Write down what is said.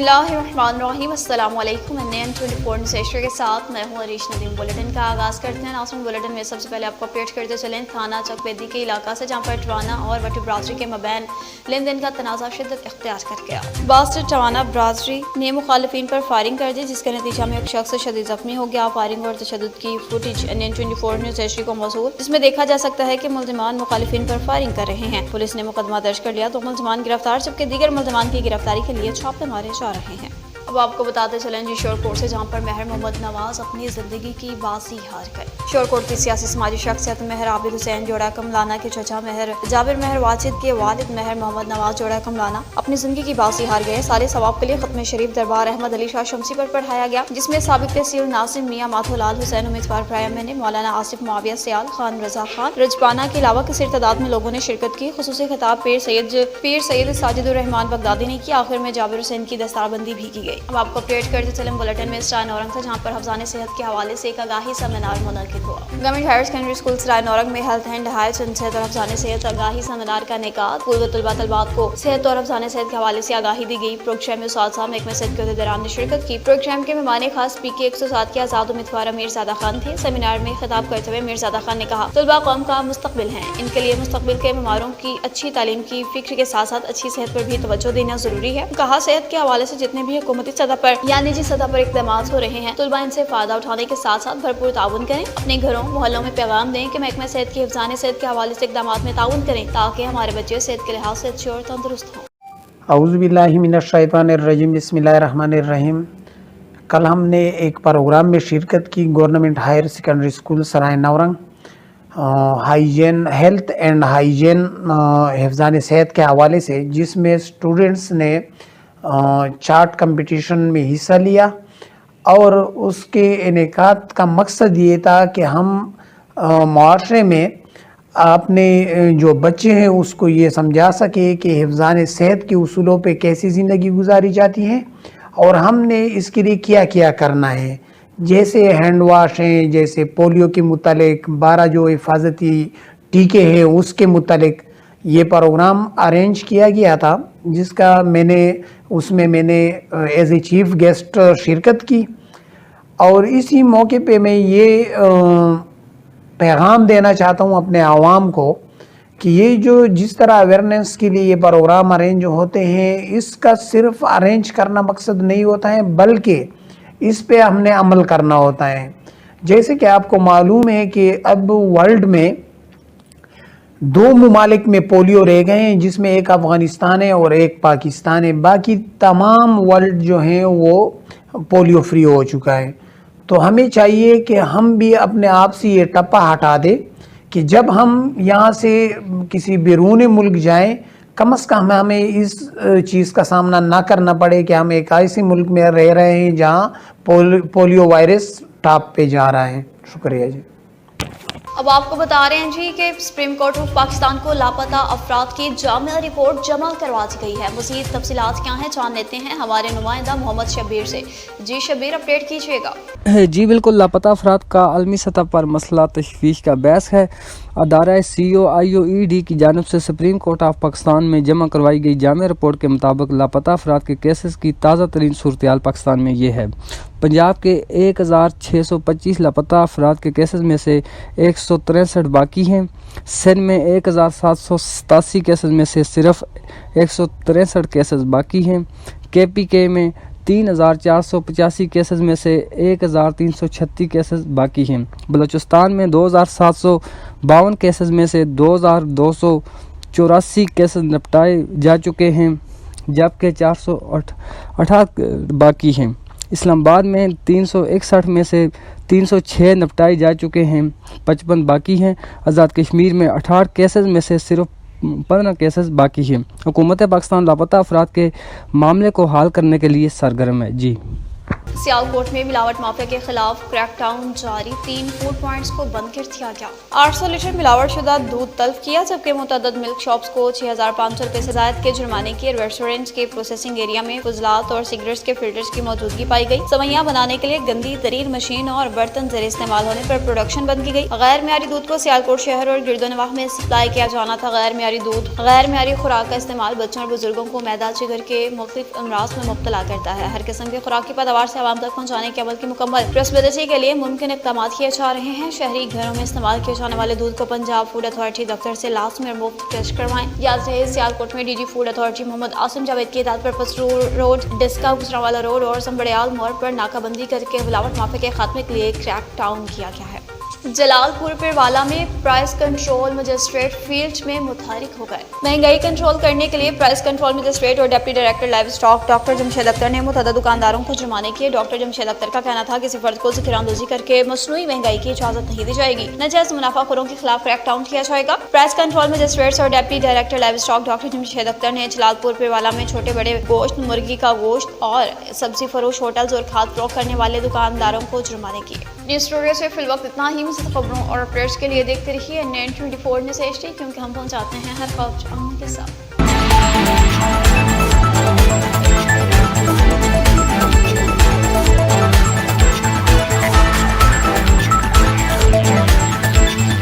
बिस्मिल्लाहिर्रहमानिर्रहीम। अस्सलाम वालेकुम। NN24 न्यूज़ के साथ मैं हूँ अरीश नदीम। बुलेटिन का आगाज़ करते हैं। नाज़रीन, बुलेटिन में सबसे पहले आपको अपडेट करते चलें थाना चकबेदी के इलाका से, जहाँ पर टवाना और वटी बरादरी के मबैन लेन देन का तनाज़ा शिद्दत इख्तियार कर गया। बास्टर टवाना बरादरी ने मुखालिफिन पर फायरिंग कर दी, जिसके नतीजा में एक शख्स शदीद जख्मी हो गया। फायरिंग और तशद्दुद की फुटेज NN24 न्यूज़ को मौसूल, जिसमें देखा जा सकता है कि मुल्ज़िमान मुखालिफिन पर फायरिंग कर रहे हैं। पुलिस ने मुकदमा दर्ज कर लिया, तो मुल्ज़िमान गिरफ्तार, जबकि दीगर मुल्ज़िमान की गिरफ्तारी के लिए छापे मारे जा रहे हैं। अब आपको बताते चलें जी शोरकोट से, जहाँ पर महर मोहम्मद नवाज अपनी ज़िंदगी की बाजी हार गए। शोरकोट की सियासी समाजी शख्सियत महर आबिद हुसैन जोड़ा कमलाना के चचा महर जाबिर महर वाजिद के वालिद महर मोहम्मद नवाज जोड़ा कमलाना अपनी ज़िंदगी की बाजी हार गए। सारे सवाब के लिए खत्म शरीफ दरबार अहमद अली शाह शमसी पर पढ़ाया गया, जिसमें साबिक तहसील नासिम मियाँ माथोलाल हुसैन उम्मीदवार प्राइम ने मौलाना आसिफ मुआविया सियाल खान रजा खान रजपाना के अलावा किसी तादाद में लोगों ने शिरकत की। खुसूसी खिताब पीर सैयद साजिदुर रहमान बगदादी ने की। आखिर में जाबिर हुसैन की दस्तारबंदी भी की गई। अब आपको अपडेट करते चलें बुलेटिन में सराय नौरंग था, जहाँ पर हफ्जाने सेहत के हवाले से एक आगाही सेमिनार मुनक्किद हुआ। Government higher secondary school Sarai Naurang में हेल्थ एंड हायर सेहत और हफ्जाने सेहत आगाही सेमिनार का इनेकाद। पूर्व तलबा तलबात को सेहत और हफ्जाने सेहत के हवाले से आगाही दी गई। प्रोग्राम में उस्ताद महकमा सेहत के अहदेदारान ने शिरकत की। प्रोग्राम के मेहमान खास PK 107 के आज़ाद उम्मीदवार अमीरज़ादा खान थे। सेमिनार में खिताब करते हुए अमीरज़ादा खान ने कहा, तलबा कौम का मुस्तकबिल हैं, इनके लिए मुस्तकबिल के मेहमारों की अच्छी तालीम की फिक्र के साथ साथ अच्छी सेहत पर भी तवज्जो देना जरूरी है। कहा, सेहत के हवाले से जितने भी हुकूमती सतह पर या निजी सतह पर इक़दामात हो रहे हैं, तलबा इनसे फायदा उठाने के साथ साथ भरपूर ताउन करें। अपने घरों मोहल्लों में पैगाम दें कि महकमा सेहत की हिफ़्ज़ाने सेहत के हवाले से इक़दामात में ताउन करें, ताकि हमारे बच्चे सेहत के लिहाज से अच्छे और तंदुरुस्त हों। औज़ु बिल्लाहि मिनश्शैतानिर्रजीम, बिस्मिल्लाहिर्रहमानिर्रहीम। कल हमने एक प्रोग्राम में शिरकत की government higher secondary school Sarai Naurang, hygiene health and hygiene हिफ्ज़ान सेहत के हवाले से, जिसमें स्टूडेंट्स ने चार्ट कंपटीशन में हिस्सा लिया। और उसके इनेकाद का मकसद ये था कि हम मुआशरे में अपने जो बच्चे हैं उसको ये समझा सके कि हिफ्ज़ान सेहत के उसूलों पे कैसी ज़िंदगी गुजारी जाती है और हमने इसके लिए क्या क्या करना है। जैसे हैंड वाश हैं, जैसे पोलियो के मुतालिक 12 जो हिफाजती टीके हैं उसके मुतालिक ये प्रोग्राम अरेंज किया गया था, जिसका उसमें मैंने एज ए चीफ गेस्ट शिरकत की। और इसी मौके पे मैं ये पैगाम देना चाहता हूँ अपने आवाम को कि ये जिस तरह अवेयरनेस के लिए ये प्रोग्राम अरेंज होते हैं, इसका सिर्फ अरेंज करना मकसद नहीं होता है, बल्कि इस पे हमने अमल करना होता है। जैसे कि आपको मालूम है कि अब वर्ल्ड में 2 ममालिक में पोलियो रह गए हैं, जिसमें एक अफ़गानिस्तान है और एक पाकिस्तान है। बाकी तमाम वर्ल्ड जो हैं वो पोलियो फ्री हो चुका है। तो हमें चाहिए कि हम भी अपने आप से ये टप्पा हटा दें कि जब हम यहाँ से किसी बैरून मुल्क जाएं, कम से कम हमें इस चीज़ का सामना ना करना पड़े कि हम एक ऐसे मुल्क में रह रहे हैं जहाँ पोलियो वायरस टॉप पे जा रहा है। शुक्रिया जी। अब आपको बता रहे हैं जी कि सुप्रीम कोर्ट ऑफ पाकिस्तान को लापता अफराद की जामिया रिपोर्ट जमा करवा दी गई है। मज़ीद तफसीलात क्या हैं जान लेते हैं हमारे नुमाइंदा मोहम्मद शब्बीर से। जी शब्बीर, अपडेट कीजिएगा। जी बिल्कुल, लापता अफराद का आलमी सतह पर मसला तशवीश का बहस है। अदारा COIOED की जानिब से सुप्रीम कोर्ट ऑफ पाकिस्तान में जमा करवाई गई जामिया रिपोर्ट के मुताबिक लापता अफराद के केसेस की ताज़ा तरीन सूरत-ए-हाल पाकिस्तान में ये है। पंजाब के 1625 लापता अफराद के केसेस में से 163 बाकी हैं। सिंध में 1787 केसेस में से सिर्फ 163 केसेस बाकी हैं। KPK में 3485 केसेस में से 1336 केसेस बाकी हैं। बलूचिस्तान में 2752 केसेस में से 2284 केसेस निपटाए जा चुके हैं, जबकि 468 बाकी हैं। इस्लामाबाद में 361 में से 306 निपटाए जा चुके हैं, 55 बाकी हैं। आज़ाद कश्मीर में 68 केसेस में से सिर्फ 15 केसेस बाकी हैं। हुकूमत पाकिस्तान लापता अफराद के मामले को हल करने के लिए सरगर्म है। जी सियालकोट में मिलावट माफिया के खिलाफ क्रैकडाउन जारी, 3 फूड पॉइंट्स को बंद कर दिया गया। 800 लीटर मिलावट शुदा दूध तल्फ किया, जबकि मुतअद्दिद मिल्क शॉप्स को 6500 रुपए से ज्यादा के जुर्माने के। रेस्टोरेंट्स के प्रोसेसिंग एरिया में फुजलात और सिगरेट्स के फिल्टर्स की मौजूदगी पाई गई। सवैयां बनाने के लिए गंदी तरीन मशीन और बर्तन ज़ेर इस्तेमाल होने पर प्रोडक्शन बंद की गई। गैर मियारी दूध को सियालकोट शहर और गिरदोनवाह में सप्लाई किया जाना था। गैर मियारी दूध, गैर मियारी खुराक का इस्तेमाल बच्चों और बुजुर्गों को मैदा जिगर के मुख्तलिफ अमराज में मुब्तला करता है। हर किस्म की खुराक की पैदावार से आवाम तक पहुँचाने के अमल की मुकम्मल ट्रेसेबिलिटी के लिए मुमकिन इक़दाम किए जा रहे हैं। शहरी घरों में इस्तेमाल किए जाने वाले दूध को पंजाब फूड अथॉरिटी दफ्तर से लाजमी और मुफ्त टेस्ट करवाएं। याद रहे, सियालकोट में DG food authority Mohammad Asim Javed की हिदायत पर पसरूर रोड, डिस्का गुजरावाला रोड और संबड़ियाल मोड़ पर नाकाबंदी करके मिलावट माफिया के खात्मे के लिए क्रैक डाउन किया गया है। जलालपुर पिरवाला में प्राइस कंट्रोल मजिस्ट्रेट फील्ड में मुतहरिक हो गए। महंगाई कंट्रोल करने के लिए प्राइस कंट्रोल मजिस्ट्रेट और deputy director live stock doctor Jamshed Akhtar ने मुतअद्दिद दुकानदारों को जुर्माने किए। डॉक्टर जमशेद अख्तर का कहना था कि किसी फर्द को ज़िक्र-अंदाज़ी करके मसनूई महंगाई की इजाजत नहीं दी जाएगी। नाजायज मुनाफाखोरों के खिलाफ क्रैकडाउन किया जाएगा। प्राइस कंट्रोल मजिस्ट्रेट्स और deputy director live stock doctor Jamshed Akhtar ने जलालपुर पिरवाला में छोटे बड़े गोश्त, मुर्गी का गोश्त और सब्जी फरोश होटल्स और खाद फरोख्त करने वाले दुकानदारों को जुर्माने किए। न्यूज़ स्टूडियो से फिल वक्त इतना ही। मज़ीद खबरों और अपडेट्स के लिए देखते रहिए NN24 न्यूज़ HD, क्योंकि हम पहुंचाते हैं हर खबर के साथ।